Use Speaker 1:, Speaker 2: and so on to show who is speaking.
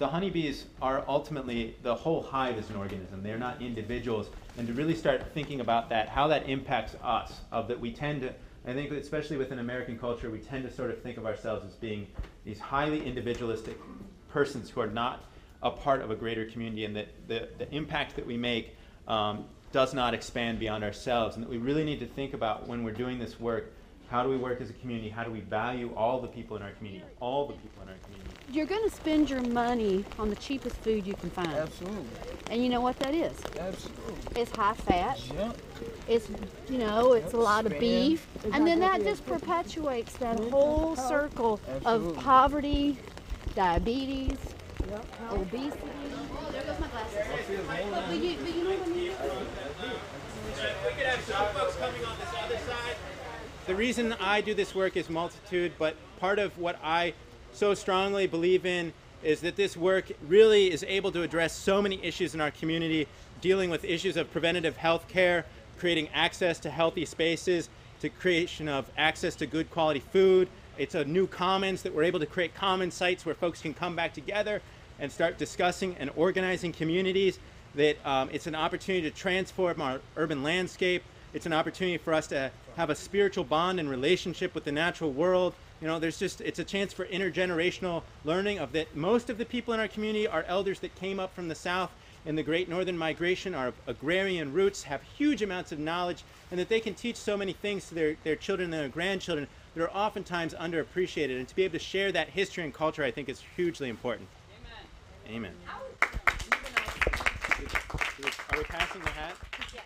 Speaker 1: the honeybees are ultimately, the whole hive is an organism. They're not individuals. And to really start thinking about that, how that impacts us, of that we tend to, I think especially within American culture, we tend to sort of think of ourselves as being these highly individualistic persons who are not a part of a greater community, and that the impact that we make does not expand beyond ourselves, and that we really need to think about when we're doing this work, how do we work as a community, how do we value all the people in our community, all the people in our community.
Speaker 2: You're going to spend your money on the cheapest food you can find.
Speaker 3: Absolutely.
Speaker 2: And you know what that is?
Speaker 3: Absolutely.
Speaker 2: It's high fat.
Speaker 3: Yep.
Speaker 2: It's, you know, it's a lot of
Speaker 3: Spam.
Speaker 2: beef. And then that just perpetuates that whole circle of poverty, diabetes, obesity. There goes my glasses. But you know what I mean?
Speaker 1: We could have some folks coming on this other side. The reason I do this work is multitude, but part of what I so strongly believe in is that this work really is able to address so many issues in our community, dealing with issues of preventative health care, creating access to healthy spaces, to creation of access to good quality food. It's a new commons that we're able to create common sites where folks can come back together and start discussing and organizing communities. That it's an opportunity to transform our urban landscape. It's an opportunity for us to have a spiritual bond and relationship with the natural world. You know, it's a chance for intergenerational learning of that. Most of the people in our community are elders that came up from the South in the Great Northern Migration, are agrarian roots, have huge amounts of knowledge, and that they can teach so many things to their children and their grandchildren that are oftentimes underappreciated. And to be able to share that history and culture, I think, is hugely important. Amen. Amen. Are we passing the hat? Yes.